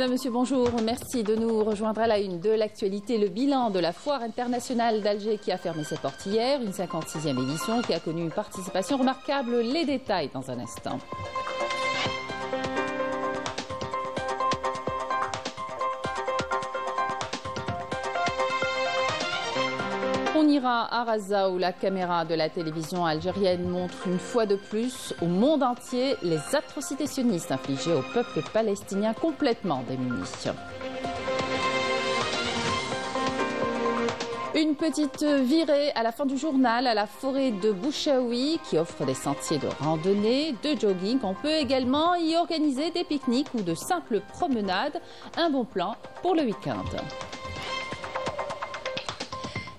Madame, Monsieur, bonjour. Merci de nous rejoindre à la une de l'actualité. Le bilan de la Foire internationale d'Alger qui a fermé ses portes hier, une 56e édition qui a connu une participation remarquable. Les détails dans un instant. On ira à Raza où la caméra de la télévision algérienne montre une fois de plus au monde entier les atrocités sionistes infligées au peuple palestinien complètement démuni. Une petite virée à la fin du journal à la forêt de Bouchaoui qui offre des sentiers de randonnée, de jogging. On peut également y organiser des pique-niques ou de simples promenades. Un bon plan pour le week-end.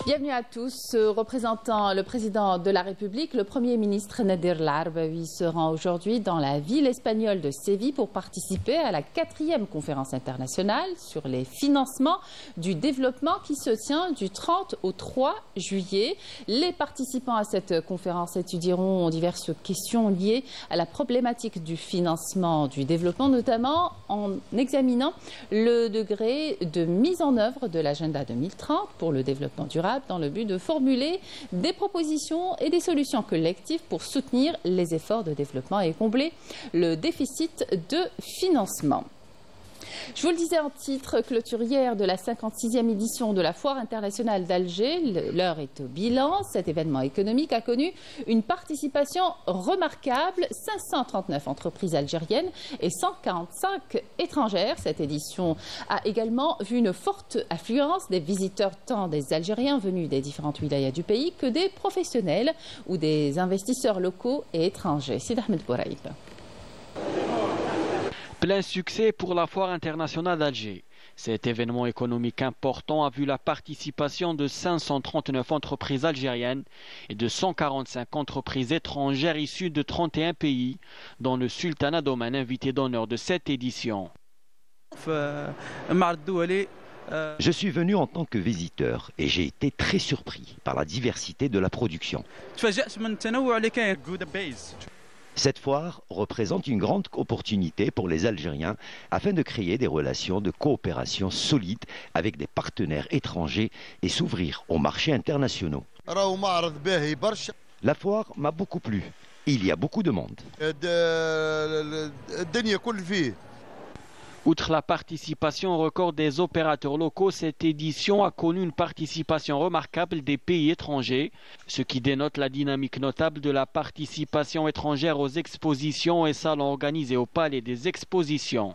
Bienvenue à tous. Représentant le président de la République, le Premier ministre Nadir Larbaoui se rend aujourd'hui dans la ville espagnole de Séville pour participer à la 4e conférence internationale sur les financements du développement qui se tient du 30 au 3 juillet. Les participants à cette conférence étudieront diverses questions liées à la problématique du financement du développement, notamment en examinant le degré de mise en œuvre de l'agenda 2030 pour le développement durable, dans le but de formuler des propositions et des solutions collectives pour soutenir les efforts de développement et combler le déficit de financement. Je vous le disais en titre clôturière de la 56e édition de la Foire internationale d'Alger. L'heure est au bilan. Cet événement économique a connu une participation remarquable. 539 entreprises algériennes et 145 étrangères. Cette édition a également vu une forte affluence des visiteurs, tant des Algériens venus des différentes wilayas du pays que des professionnels ou des investisseurs locaux et étrangers. Sid Ahmed Bouraïb. Plein succès pour la Foire internationale d'Alger. Cet événement économique important a vu la participation de 539 entreprises algériennes et de 145 entreprises étrangères issues de 31 pays, dont le Sultanat d'Oman, invité d'honneur de cette édition. Je suis venu en tant que visiteur et j'ai été très surpris par la diversité de la production. Cette foire représente une grande opportunité pour les Algériens afin de créer des relations de coopération solides avec des partenaires étrangers et s'ouvrir aux marchés internationaux. La foire m'a beaucoup plu. Il y a beaucoup de monde. Outre la participation record des opérateurs locaux, cette édition a connu une participation remarquable des pays étrangers, ce qui dénote la dynamique notable de la participation étrangère aux expositions et salons organisés au Palais des Expositions.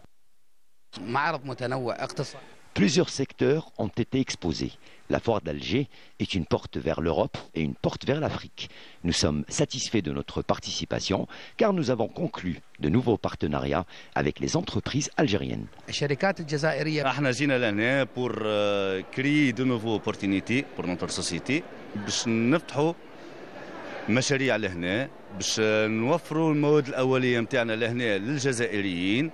Plusieurs secteurs ont été exposés. La foire d'Alger est une porte vers l'Europe et une porte vers l'Afrique. Nous sommes satisfaits de notre participation car nous avons conclu de nouveaux partenariats avec les entreprises algériennes. احنا جينا لهنا pour créer de nouvelles opportunités pour notre société باش نفتحوا مشاريع لهنا باش نوفروا المواد الأولية نتاعنا لهنا للجزائريين.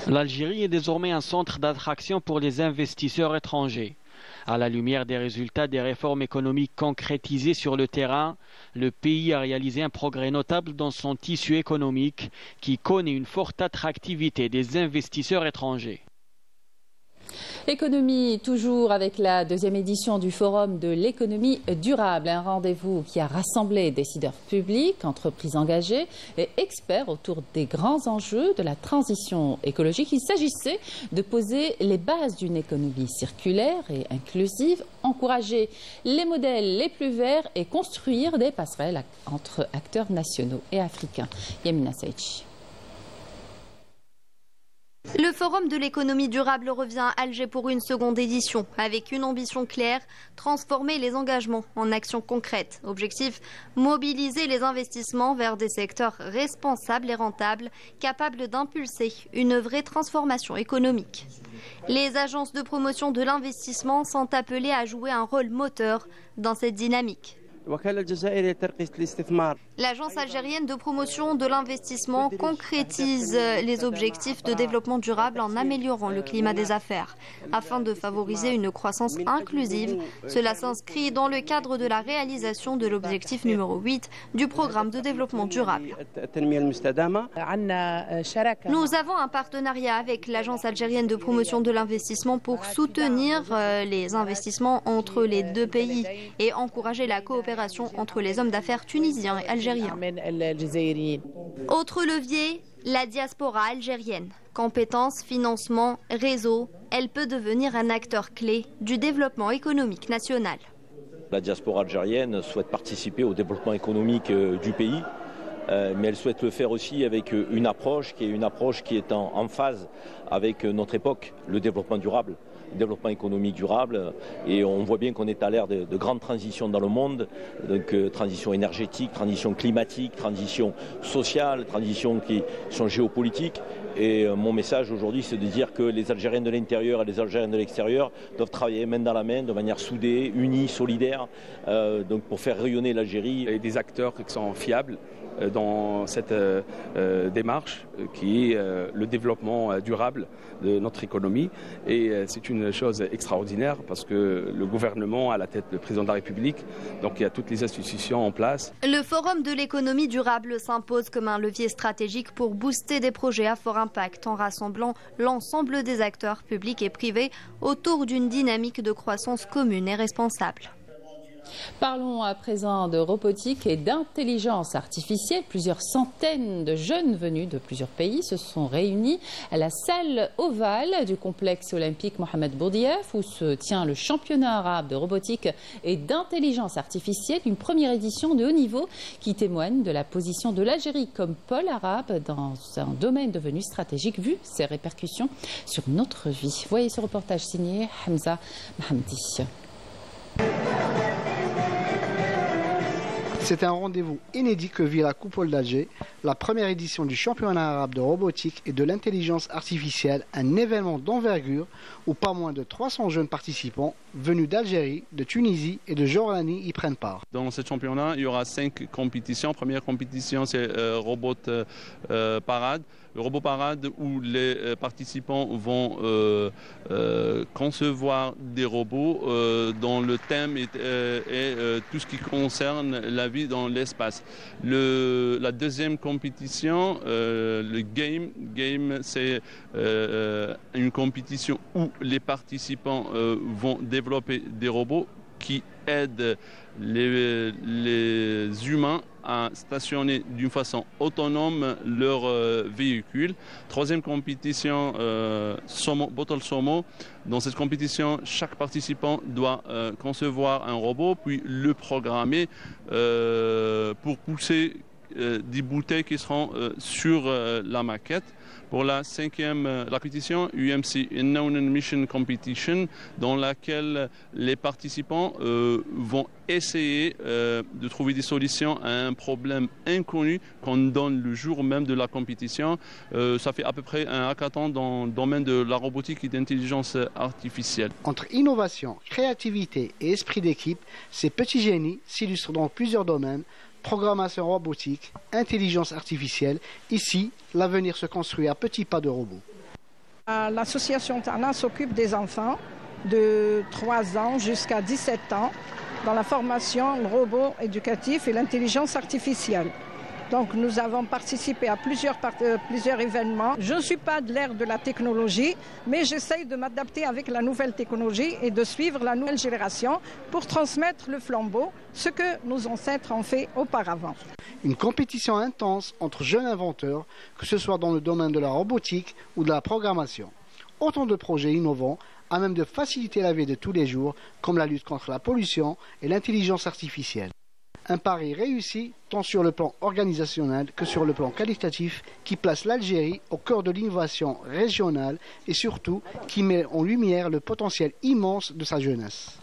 L'Algérie est désormais un centre d'attraction pour les investisseurs étrangers. À la lumière des résultats des réformes économiques concrétisées sur le terrain, le pays a réalisé un progrès notable dans son tissu économique qui connaît une forte attractivité des investisseurs étrangers. Économie, toujours avec la 2e édition du Forum de l'économie durable, un rendez-vous qui a rassemblé décideurs publics, entreprises engagées et experts autour des grands enjeux de la transition écologique. Il s'agissait de poser les bases d'une économie circulaire et inclusive, encourager les modèles les plus verts et construire des passerelles entre acteurs nationaux et africains. Yamina Saïchi. Le Forum de l'économie durable revient à Alger pour une seconde édition, avec une ambition claire, transformer les engagements en actions concrètes. Objectif, mobiliser les investissements vers des secteurs responsables et rentables, capables d'impulser une vraie transformation économique. Les agences de promotion de l'investissement sont appelées à jouer un rôle moteur dans cette dynamique. L'agence algérienne de promotion de l'investissement concrétise les objectifs de développement durable en améliorant le climat des affaires. Afin de favoriser une croissance inclusive, cela s'inscrit dans le cadre de la réalisation de l'objectif numéro 8 du programme de développement durable. Nous avons un partenariat avec l'agence algérienne de promotion de l'investissement pour soutenir les investissements entre les deux pays et encourager la coopération entre les hommes d'affaires tunisiens et algériens. Autre levier, la diaspora algérienne. Compétences, financement, réseau, elle peut devenir un acteur clé du développement économique national. La diaspora algérienne souhaite participer au développement économique du pays, mais elle souhaite le faire aussi avec une approche qui est en phase avec notre époque, le développement durable. Développement économique durable, et on voit bien qu'on est à l'ère de grandes transitions dans le monde, donc transition énergétique, transition climatique, transition sociale, transitions qui sont géopolitiques. Et mon message aujourd'hui, c'est de dire que les Algériens de l'intérieur et les Algériens de l'extérieur doivent travailler main dans la main, de manière soudée, unie, solidaire, donc pour faire rayonner l'Algérie. Et des acteurs qui sont fiables dans cette démarche qui est le développement durable de notre économie. Et c'est une chose extraordinaire parce que le gouvernement, à la tête du président de la République, donc il y a toutes les institutions en place. Le Forum de l'économie durable s'impose comme un levier stratégique pour booster des projets à fort impact en rassemblant l'ensemble des acteurs publics et privés autour d'une dynamique de croissance commune et responsable. Parlons à présent de robotique et d'intelligence artificielle. Plusieurs centaines de jeunes venus de plusieurs pays se sont réunis à la salle ovale du complexe olympique Mohamed Boudiaf où se tient le championnat arabe de robotique et d'intelligence artificielle, une première édition de haut niveau qui témoigne de la position de l'Algérie comme pôle arabe dans un domaine devenu stratégique vu ses répercussions sur notre vie. Voyez ce reportage signé Hamza Mahamdi. C'est un rendez-vous inédit que vit la Coupole d'Alger, la première édition du championnat arabe de robotique et de l'intelligence artificielle, un événement d'envergure où pas moins de 300 jeunes participants venus d'Algérie, de Tunisie et de Jordanie y prennent part. Dans ce championnat, il y aura 5 compétitions. Première compétition, c'est Robot Parade. Le Robot Parade où les participants vont concevoir des robots dont le thème est tout ce qui concerne la vie dans l'espace. La deuxième compétition, le Game, c'est une compétition où les participants vont développer des robots qui aident les humains à stationner d'une façon autonome leur véhicule. Troisième compétition, Bottle Somo. Dans cette compétition, chaque participant doit concevoir un robot, puis le programmer pour pousser des bouteilles qui seront sur la maquette. Pour la cinquième compétition, UMC Unknown Mission Competition, dans laquelle les participants vont essayer de trouver des solutions à un problème inconnu qu'on donne le jour même de la compétition. Ça fait à peu près un hackathon dans le domaine de la robotique et d'intelligence artificielle. Entre innovation, créativité et esprit d'équipe, ces petits génies s'illustrent dans plusieurs domaines. Programmation robotique, intelligence artificielle. Ici, l'avenir se construit à petits pas de robots. L'association Tana s'occupe des enfants de 3 ans jusqu'à 17 ans dans la formation, le robot éducatif et l'intelligence artificielle. Donc nous avons participé à plusieurs événements. Je ne suis pas de l'ère de la technologie, mais j'essaye de m'adapter avec la nouvelle technologie et de suivre la nouvelle génération pour transmettre le flambeau, ce que nos ancêtres ont fait auparavant. Une compétition intense entre jeunes inventeurs, que ce soit dans le domaine de la robotique ou de la programmation. Autant de projets innovants à même de faciliter la vie de tous les jours, comme la lutte contre la pollution et l'intelligence artificielle. Un pari réussi tant sur le plan organisationnel que sur le plan qualitatif qui place l'Algérie au cœur de l'innovation régionale et surtout qui met en lumière le potentiel immense de sa jeunesse.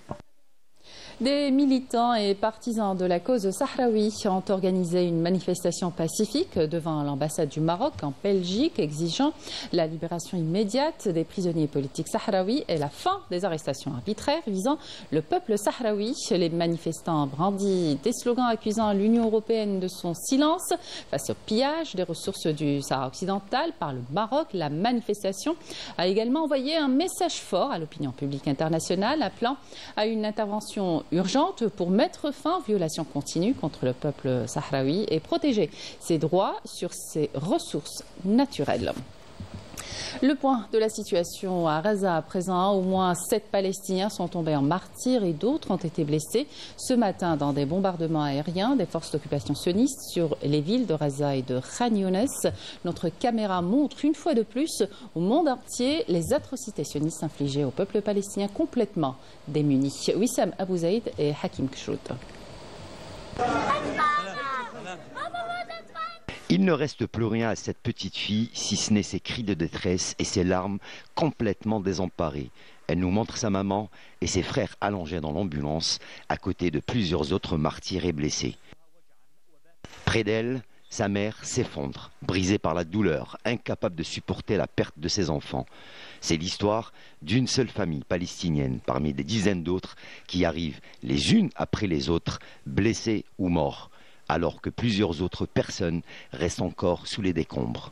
Des militants et partisans de la cause sahraoui ont organisé une manifestation pacifique devant l'ambassade du Maroc en Belgique, exigeant la libération immédiate des prisonniers politiques sahraouis et la fin des arrestations arbitraires visant le peuple sahraoui. Les manifestants brandissent des slogans accusant l'Union européenne de son silence face au pillage des ressources du Sahara occidental par le Maroc. La manifestation a également envoyé un message fort à l'opinion publique internationale, appelant à une intervention urgente pour mettre fin aux violations continues contre le peuple sahraoui et protéger ses droits sur ses ressources naturelles. Le point de la situation à Gaza à présent, au moins 7 Palestiniens sont tombés en martyrs et d'autres ont été blessés ce matin dans des bombardements aériens des forces d'occupation sionistes sur les villes de Gaza et de Khan Younes. Notre caméra montre une fois de plus au monde entier les atrocités sionistes infligées au peuple palestinien complètement démuni. Wissam Abou Zaïd et Hakim Kshrout. Il ne reste plus rien à cette petite fille, si ce n'est ses cris de détresse et ses larmes complètement désemparées. Elle nous montre sa maman et ses frères allongés dans l'ambulance, à côté de plusieurs autres martyrs et blessés. Près d'elle, sa mère s'effondre, brisée par la douleur, incapable de supporter la perte de ses enfants. C'est l'histoire d'une seule famille palestinienne, parmi des dizaines d'autres qui arrivent les unes après les autres, blessées ou mortes, alors que plusieurs autres personnes restent encore sous les décombres.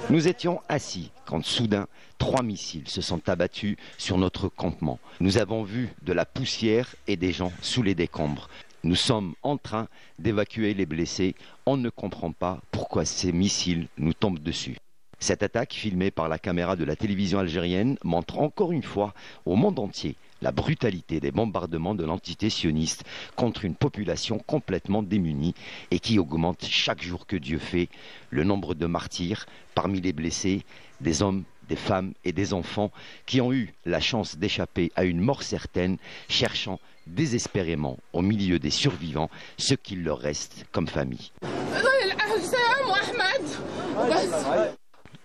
Nous étions assis quand soudain 3 missiles se sont abattus sur notre campement. Nous avons vu de la poussière et des gens sous les décombres. Nous sommes en train d'évacuer les blessés. On ne comprend pas pourquoi ces missiles nous tombent dessus. Cette attaque, filmée par la caméra de la télévision algérienne, montre encore une fois au monde entier la brutalité des bombardements de l'entité sioniste contre une population complètement démunie et qui augmente chaque jour que Dieu fait. Le nombre de martyrs parmi les blessés, des hommes, des femmes et des enfants qui ont eu la chance d'échapper à une mort certaine, cherchant désespérément au milieu des survivants ce qu'il leur reste comme famille.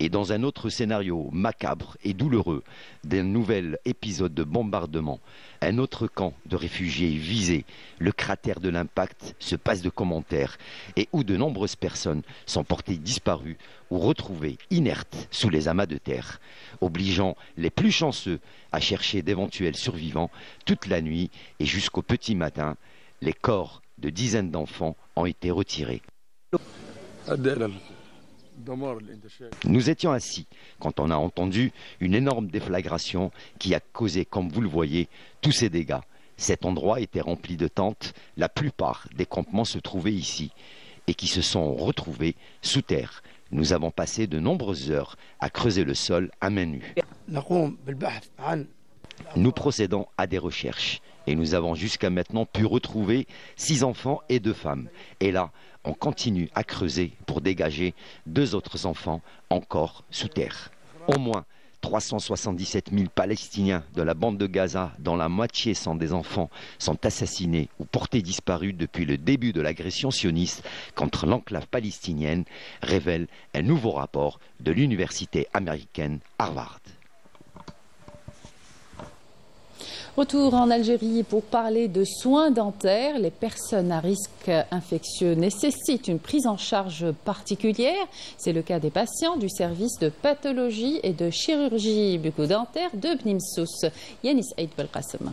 Et dans un autre scénario macabre et douloureux d'un nouvel épisode de bombardement, un autre camp de réfugiés visé, le cratère de l'impact se passe de commentaires et où de nombreuses personnes sont portées disparues ou retrouvées inertes sous les amas de terre, obligeant les plus chanceux à chercher d'éventuels survivants toute la nuit et jusqu'au petit matin. Les corps de dizaines d'enfants ont été retirés. Nous étions assis quand on a entendu une énorme déflagration qui a causé, comme vous le voyez, tous ces dégâts. Cet endroit était rempli de tentes, la plupart des campements se trouvaient ici et qui se sont retrouvés sous terre. Nous avons passé de nombreuses heures à creuser le sol à main nue. Nous procédons à des recherches et nous avons jusqu'à maintenant pu retrouver 6 enfants et 2 femmes. Et là, on continue à creuser pour dégager 2 autres enfants encore sous terre. Au moins 377 000 Palestiniens de la bande de Gaza, dont la moitié sont des enfants, sont assassinés ou portés disparus depuis le début de l'agression sioniste contre l'enclave palestinienne, révèle un nouveau rapport de l'université américaine Harvard. Retour en Algérie pour parler de soins dentaires. Les personnes à risque infectieux nécessitent une prise en charge particulière. C'est le cas des patients du service de pathologie et de chirurgie bucco-dentaire de Bnimsous. Yanis Aïd Belkacem.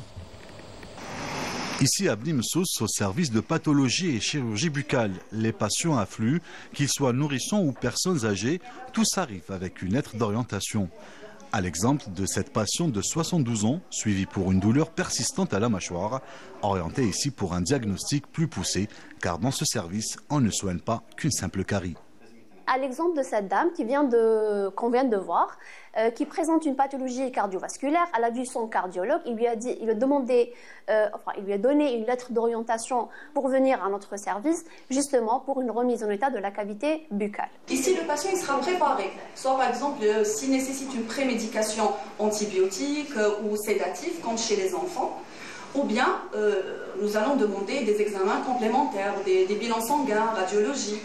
Ici à Bnimsous, au service de pathologie et chirurgie buccale, les patients affluent, qu'ils soient nourrissons ou personnes âgées, tous arrivent avec une lettre d'orientation. À l'exemple de cette patiente de 72 ans, suivie pour une douleur persistante à la mâchoire, orientée ici pour un diagnostic plus poussé, car dans ce service, on ne soigne pas qu'une simple carie. À l'exemple de cette dame qu'on vient de voir, qui présente une pathologie cardiovasculaire, elle a vu son cardiologue, il lui a donné une lettre d'orientation pour venir à notre service, justement pour une remise en état de la cavité buccale. Ici, le patient il sera préparé, soit par exemple s'il nécessite une prémédication antibiotique ou sédative, comme chez les enfants, ou bien nous allons demander des examens complémentaires, des bilans sanguins, radiologiques.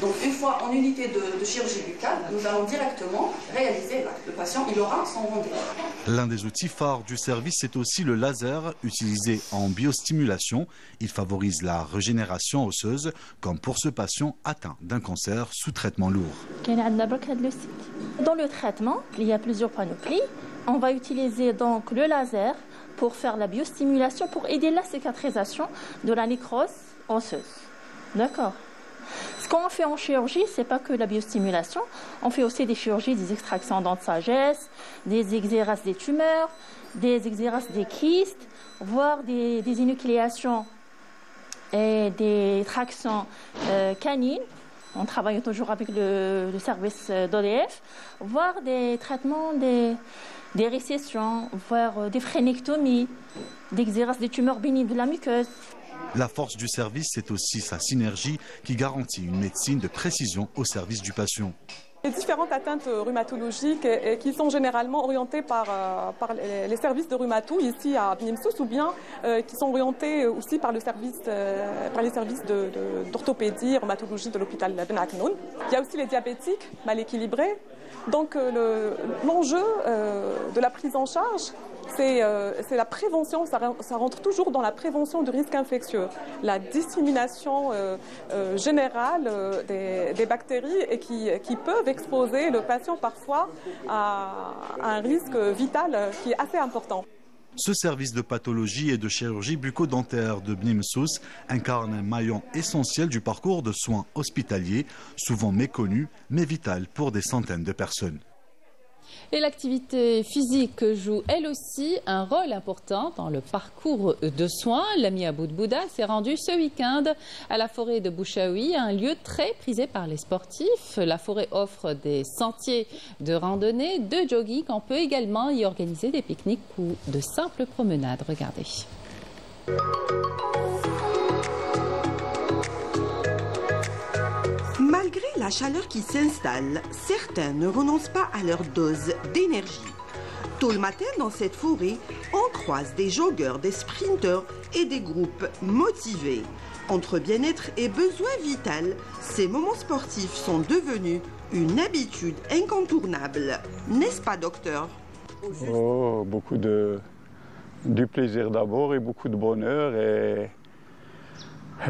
Donc une fois en unité de chirurgie buccale, nous allons directement réaliser l'acte. Le patient, il aura son rendez-vous. L'un des outils phares du service est aussi le laser, utilisé en biostimulation. Il favorise la régénération osseuse, comme pour ce patient atteint d'un cancer sous traitement lourd. Dans le traitement, il y a plusieurs panoplies. On va utiliser donc le laser pour faire la biostimulation, pour aider la cicatrisation de la nécrose osseuse. D'accord. Ce qu'on fait en chirurgie, c'est pas que la biostimulation. On fait aussi des chirurgies, des extractions dents de sagesse, des exéraces des tumeurs, des exéraces des kystes, voire des énucléations et des tractions canines. On travaille toujours avec le service d'ODF, voire des traitements des récessions, voire des frénectomies, des exéraces des tumeurs bénignes de la muqueuse. La force du service, c'est aussi sa synergie qui garantit une médecine de précision au service du patient. Les différentes atteintes rhumatologiques et qui sont généralement orientées par les services de rhumato ici à Bni Msous ou bien qui sont orientées aussi par les services d'orthopédie, rhumatologie de l'hôpital Ben Aknoun. Il y a aussi les diabétiques mal équilibrés. Donc l'enjeu de la prise en charge, c'est la prévention, ça rentre toujours dans la prévention du risque infectieux. La dissémination générale des bactéries et qui peuvent exposer le patient parfois à un risque vital qui est assez important. Ce service de pathologie et de chirurgie bucco-dentaire de Bni Msous incarne un maillon essentiel du parcours de soins hospitaliers, souvent méconnu, mais vital pour des centaines de personnes. Et l'activité physique joue elle aussi un rôle important dans le parcours de soins. L'ami Aboud Bouda s'est rendu ce week-end à la forêt de Bouchaoui, un lieu très prisé par les sportifs. La forêt offre des sentiers de randonnée, de jogging. On peut également y organiser des pique-niques ou de simples promenades. Regardez. Malgré la chaleur qui s'installe, certains ne renoncent pas à leur dose d'énergie. Tôt le matin, dans cette forêt, on croise des joggeurs, des sprinteurs et des groupes motivés. Entre bien-être et besoin vital, ces moments sportifs sont devenus une habitude incontournable. N'est-ce pas, docteur? Oh, beaucoup du plaisir d'abord et beaucoup de bonheur. Et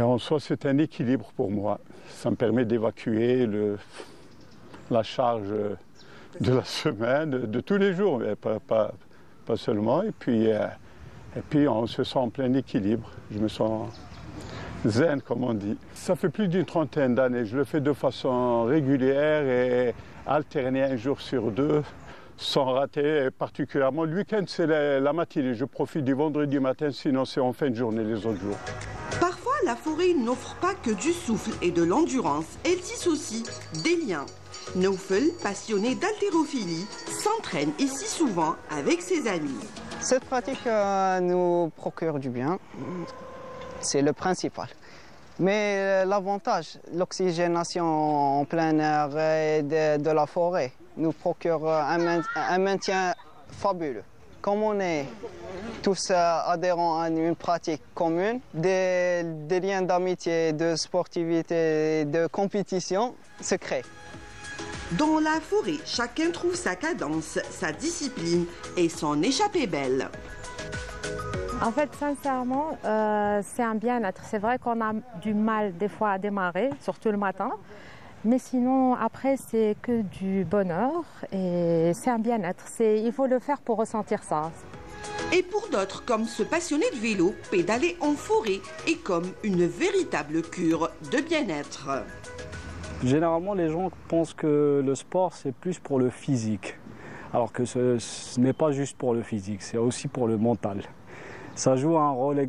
en soi, c'est un équilibre pour moi. Ça me permet d'évacuer la charge de la semaine, de tous les jours, mais pas seulement. Et puis on se sent en plein équilibre. Je me sens zen, comme on dit. Ça fait plus d'une trentaine d'années. Je le fais de façon régulière et alternée un jour sur deux, sans rater. Et particulièrement, le week-end, c'est la matinée. Je profite du vendredi matin, sinon c'est en fin de journée les autres jours. Parfois, la forêt n'offre pas que du souffle et de l'endurance. Elle tisse aussi des liens. Noufel, passionné d'haltérophilie, s'entraîne ici souvent avec ses amis. Cette pratique nous procure du bien, c'est le principal. Mais l'avantage, l'oxygénation en plein air et de la forêt nous procure un maintien fabuleux. Comme on est tous adhérents à une pratique commune, des liens d'amitié, de sportivité, de compétition se créent. Dans la forêt, chacun trouve sa cadence, sa discipline et son échappée belle. En fait, sincèrement, c'est un bien-être. C'est vrai qu'on a du mal des fois à démarrer, surtout le matin. Mais sinon, après, c'est que du bonheur et c'est un bien-être. Il faut le faire pour ressentir ça. Et pour d'autres, comme ce passionné de vélo, pédaler en forêt est comme une véritable cure de bien-être. Généralement, les gens pensent que le sport, c'est plus pour le physique. Alors que ce n'est pas juste pour le physique, c'est aussi pour le mental. Ça joue un rôle,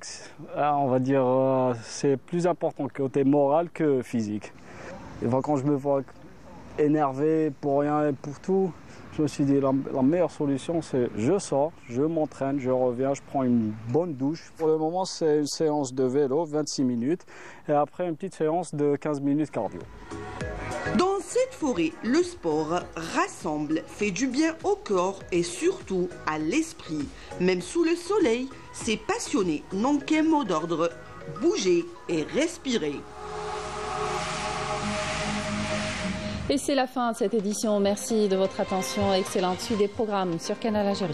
on va dire, c'est plus important côté moral que physique. Et quand je me vois énervé pour rien et pour tout, je me suis dit la meilleure solution c'est je sors, je m'entraîne, je reviens, je prends une bonne douche. Pour le moment c'est une séance de vélo, 26 minutes, et après une petite séance de 15 minutes cardio. Dans cette forêt, le sport rassemble, fait du bien au corps et surtout à l'esprit. Même sous le soleil, ces passionnés n'ont qu'un mot d'ordre, bouger et respirer. Et c'est la fin de cette édition. Merci de votre attention. Excellente suite des programmes sur Canal Algérie.